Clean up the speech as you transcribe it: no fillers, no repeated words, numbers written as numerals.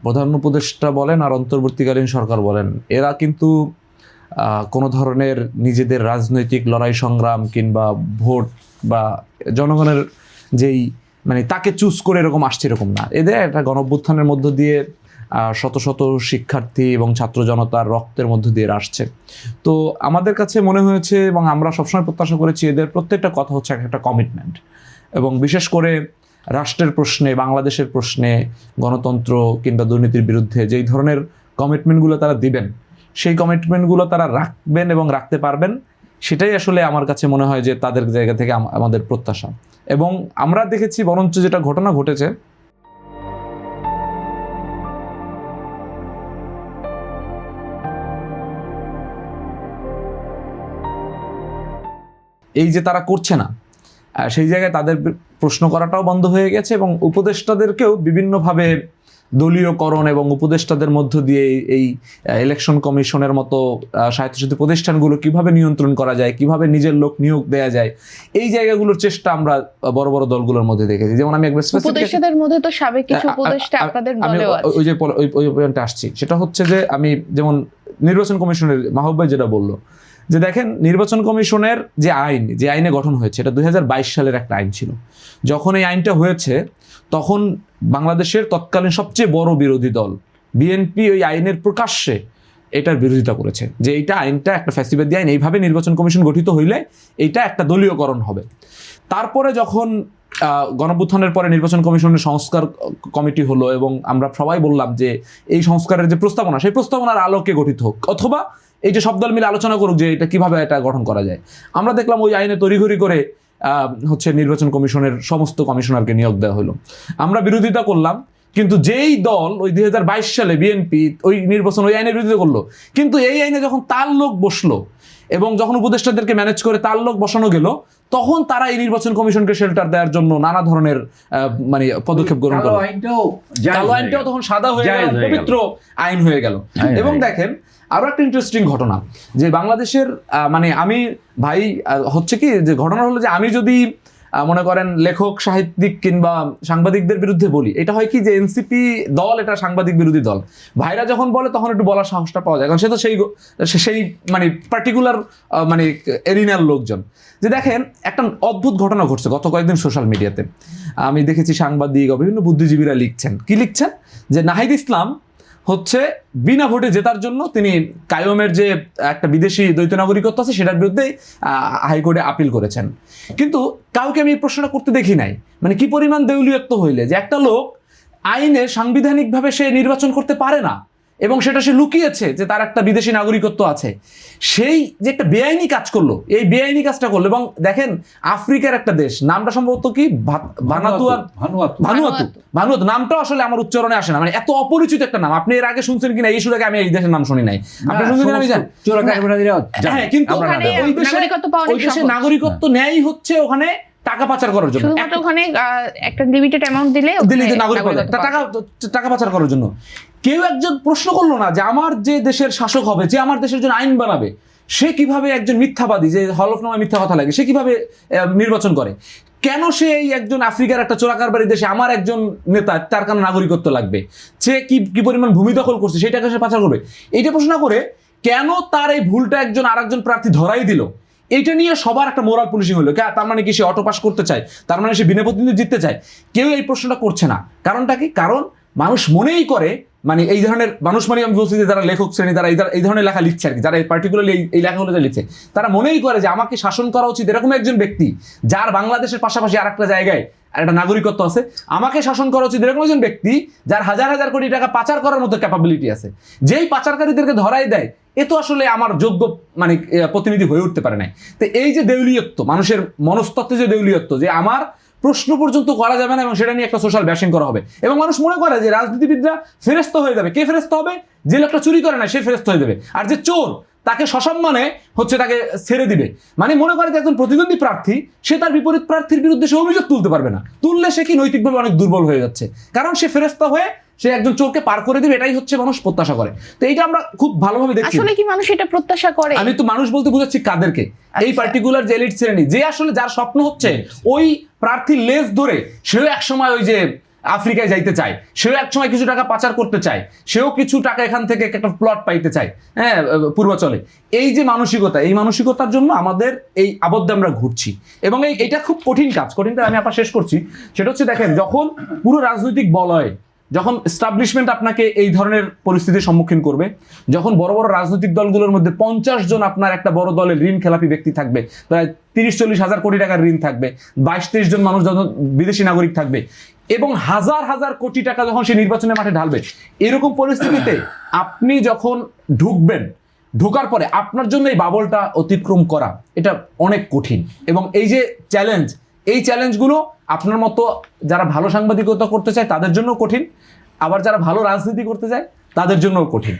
প্রধান উপদেষ্টা বলেন আর অন্তর্বর্তীকালীন সরকার বলেন, এরা কিন্তু কোনো ধরনের নিজেদের রাজনৈতিক লড়াই সংগ্রাম কিংবা ভোট বা জনগণের যেই মানে তাকে চুজ করে এরকম আসছে এরকম না। এদের একটা গণঅভ্যুত্থানের মধ্য দিয়ে শত শত শিক্ষার্থী এবং ছাত্র জনতার রক্তের মধ্য দিয়ে আসছে। তো আমাদের কাছে মনে হয়েছে এবং আমরা সবসময় প্রত্যাশা করেছি এদের প্রত্যেকটা কথা হচ্ছে একটা কমিটমেন্ট, এবং বিশেষ করে রাষ্ট্রের প্রশ্নে, বাংলাদেশের প্রশ্নে, গণতন্ত্র কিংবা দুর্নীতির বিরুদ্ধে যেই ধরনের কমিটমেন্টগুলো তারা দিবেন, সেই কমিটমেন্টগুলো তারা রাখবেন এবং রাখতে পারবেন, সেটাই আসলে আমার কাছে মনে হয় যে তাদের জায়গা থেকে আমাদের প্রত্যাশা। এবং আমরা দেখেছি বরঞ্চ যেটা ঘটনা ঘটেছে, এই যে তারা করছে না, সেই জায়গায় তাদের প্রশ্ন করাটাও বন্ধ হয়ে গেছে এবং উপদেষ্টাদেরকেও বিভিন্নভাবে দলীয়করণ এবং উপদেষ্টাদের মধ্য দিয়ে এই ইলেকশন কমিশনের মতো স্বায়ত্তশাসিত প্রতিষ্ঠানগুলো কিভাবে নিয়ন্ত্রণ করা যায়, কিভাবে নিজের লোক নিয়োগ দেওয়া যায়, এই জায়গাগুলোর চেষ্টা আমরা বড় বড় দলগুলোর মধ্যে দেখেছি। যেমন আমি একবার উপদেষ্টাদের মধ্যে তো সাবেক কিছু উপদেষ্টা আপনাদের দলেও আছে, ওই পয়েন্টে আসছি। সেটা হচ্ছে যে আমি যেমন নির্বাচন কমিশনের মাহবুব ভাই যেটা বললো, যে দেখেন নির্বাচন কমিশনের যে আইনে গঠন হয়েছে, এটা 2022 সালের একটা আইন ছিল। যখন এই আইনটা হয়েছে তখন বাংলাদেশের তৎকালীন সবচেয়ে বড় বিরোধী দল বিএনপি ওই আইনের প্রকাশ্যে এটার বিরোধিতা করেছে, যে এইটা আইনটা একটা ফ্যাসিবাদী আইন, এইভাবে নির্বাচন কমিশন গঠিত হইলে এইটা একটা দলীয়করণ হবে। তারপরে যখন গণঅভ্যুত্থানের পরে নির্বাচন কমিশনের সংস্কার কমিটি হলো এবং আমরা সবাই বললাম যে এই সংস্কারের যে প্রস্তাবনা, সেই প্রস্তাবনার আলোকে গঠিত হোক, অথবা এই যে সব দল মিলে আলোচনা করুক যে এটা কিভাবে এটা গঠন করা যায়। আমরা দেখলাম ওই আইনে তড়িঘড়ি করে হচ্ছে নির্বাচন কমিশনের সমস্ত কমিশনারকে নিয়োগ দেওয়া হলো। আমরা বিরোধিতা করলাম, কিন্তু যেই দল ওই 2022 সালে বিএনপি ওই আইনের বিরোধিতা করলো, কিন্তু এই আইনে যখন তার লোক বসলো এবং যখন উপদেষ্টাদেরকে ম্যানেজ করে তার লোক বসানো গেল, তখন তারা এই নির্বাচন কমিশনকে শেল্টার দেওয়ার জন্য নানা ধরনের মানে পদক্ষেপ গ্রহণ করলো। কালো আইনটাও তখন সাদা হয়ে গেল, পবিত্র আইন হয়ে গেল। এবং দেখেন আরো একটা ইন্টারেস্টিং ঘটনা, যে বাংলাদেশের মানে আমি ভাই হচ্ছে কি যে ঘটনা হলো যে আমি যদি মনে করেন লেখক, সাহিত্যিক কিংবা সাংবাদিকদের বিরুদ্ধে বলি, এটা হয় কি যে এনসিপি দল এটা সাংবাদিক বিরোধী দল, ভাইরা যখন বলে তখন একটু বলার সাহসটা পাওয়া যায়, কারণ সে তো সেই মানে পার্টিকুলার মানে এরিনার লোকজন। যে দেখেন একটা অদ্ভুত ঘটনা ঘটছে গত কয়েকদিন সোশ্যাল মিডিয়াতে, আমি দেখেছি সাংবাদিক বিভিন্ন বুদ্ধিজীবীরা লিখছেন যে নাহিদ ইসলাম হচ্ছে বিনা ভোটে জেতার জন্য তিনি কায়ুমের যে একটা বিদেশি দ্বৈত নাগরিকত্ব আছে সেটার বিরুদ্ধে হাইকোর্টে আপিল করেছেন। কিন্তু কাউকে আমি এই প্রশ্নটা করতে দেখি নাই, মানে কি পরিমাণ দেউলিয়ত্ব হইলে যে একটা লোক আইনে সাংবিধানিকভাবে সে নির্বাচন করতে পারে না এবং সেটা সে লুকিয়েছে যে তার একটা বিদেশি নাগরিকত্ব আছে, সেই যে একটা বেআইনি কাজ করলো, এই বেআইনি কাজটা করলো। এবং দেখেন আফ্রিকার একটা দেশ, নামটা সম্ভবত কি ভানুয়াতু, নামটা আসলে আমার উচ্চারণে আসে না, মানে এত অপরিচিত একটা নাম। আপনি এর আগে শুনছেন কিনা এই সুযোগে আমি এই দেশের নাম শুনি নাই, আপনি শুনছেন কিনা আমি জানি। হ্যাঁ, কিন্তু ওই দেশে নাগরিকত্ব নেয় হচ্ছে ওখানে টাকা পাচার করার জন্য, ওখানে একটা লিমিটেড অ্যামাউন্ট দিলে টাকা পাচার করার জন্য। কেউ একজন প্রশ্ন করলো না যে আমার যে দেশের শাসক হবে, যে আমার দেশের জন্য আইন বানাবে, সে কিভাবে একজন মিথ্যাবাদী যে হলফনামায় মিথ্যা কথা লাগে সে কিভাবে নির্বাচন করে? কেন সে এই একজন আফ্রিকার একটা চোরাকারবারি দেশে আমার একজন নেতা, তার কারণে নাগরিকত্ব লাগবে? সে কি পরিমাণ ভূমি দখল করছে সেটাকে সে পাচার করবে? এইটা প্রশ্ন করে কেন তার এই ভুলটা একজন আরেকজন প্রার্থী ধরাই দিল, এইটা নিয়ে সবার একটা মোরাল পুলিশিং হলো। তার মানে কি সে অটো পাস করতে চায়, তার মানে সে বিনা প্রতিদ্বন্দ্বী জিততে চায়? কেউ এই প্রশ্নটা করছে না। কারণটা কি? কারণ মানুষ মনেই করে, মানে এই ধরনের মানুষ মানে আমি বলছি যে যারা লেখক শ্রেণী, তারা এই ধরনের লেখা লিখছে আর কি, যারা পার্টিকুলারলি এই লেখাগুলো লিখছে, তারা মনেই করে যে আমাকে শাসন করা উচিত এরকম একজন ব্যক্তি যার বাংলাদেশের পাশাপাশি আর একটা জায়গায় একটা নাগরিকত্ব আছে, আমাকে শাসন করা উচিত এরকম একজন ব্যক্তি যার হাজার হাজার কোটি টাকা পাচার করার মতো ক্যাপাবিলিটি আছে। যেই পাচারকারীদেরকে ধরাই দেয়, এ তো আসলে আমার যোগ্য মানে প্রতিনিধি হয়ে উঠতে পারে নাই। তো এই যে দেউলিয়ত্ব, মানুষের মনস্তত্ত্বে যে দেউলিয়ত্ব, যে আমার প্রশ্ন পর্যন্ত করা যাবে না এবং সেটা নিয়ে একটা সোশ্যাল ব্যাশিং করা হবে, এবং মানুষ মনে করে যে রাজনীতিবিদরা ফেরেস্ত হয়ে যাবে। কে ফেরেস্ত হবে? যে লোকটা চুরি করে না সে ফেরেস্ত হয়ে যাবে, আর যে চোর তাকে সসম্মানে হচ্ছে তাকে ছেড়ে দিবে। মানে মনে করে যে একজন প্রতিদ্বন্দ্বী প্রার্থী, সে তার বিপরীত প্রার্থীর বিরুদ্ধে সে অভিযোগ তুলতে পারবে না, তুললে সে কি নৈতিকভাবে অনেক দুর্বল হয়ে যাচ্ছে, কারণ সে ফেরেস্তা হয়ে সে একজন চোরকে পার করে দিবে, এটাই হচ্ছে মানুষ প্রত্যাশা করে। তো এইটা আমরা খুব ভালোভাবে দেখছি। আসলে কি মানুষ এটা প্রত্যাশা করে? আমি তো মানুষ বলতে বুঝাচ্ছি কাদেরকে, এই পার্টিকুলার যে এলিট শ্রেণী, যে আসলে যার স্বপ্ন হচ্ছে ওই প্রার্থীর লেজ ধরে সেও একসময় ওই যে আফ্রিকায় যাইতে চায়, সেও একসময় কিছু টাকা পাচার করতে চায়, সেও কিছু টাকা এখান থেকে একটা প্লট পাইতে চায়, হ্যাঁ, পূর্বাচলে। এই যে মানসিকতা, এই মানসিকতার জন্য আমাদের এই আবদ্ধে আমরা ঘুরছি। এবং এটা খুব কঠিন কাজ। কঠিনটা আমি আপনার শেষ করছি, সেটা হচ্ছে দেখেন, যখন পুরো রাজনৈতিক বলয়, যখন এস্টাবলিশমেন্ট আপনাকে এই ধরনের পরিস্থিতির সম্মুখীন করবে, যখন বড় বড় রাজনৈতিক দলগুলোর মধ্যে 50 জন আপনার একটা বড় দলের ঋণ খেলাপি ব্যক্তি থাকবে, প্রায় 30-40 হাজার কোটি টাকার ঋণ থাকবে, 22-23 জন মানুষ যখন বিদেশি নাগরিক থাকবে, এবং হাজার হাজার কোটি টাকা যখন সে নির্বাচনের মাঠে ঢালবে, এরকম পরিস্থিতিতে আপনি যখন ঢুকবেন, ঢোকার পরে আপনার জন্য এই বাবলটা অতিক্রম করা এটা অনেক কঠিন। এবং এই যে চ্যালেঞ্জ, এই চ্যালেঞ্জগুলো আপনার মতো যারা ভালো সাংবাদিকতা করতে চায় তাদের জন্য কঠিন, আবার যারা ভালো রাজনীতি করতে চায় তাদের জন্যও কঠিন।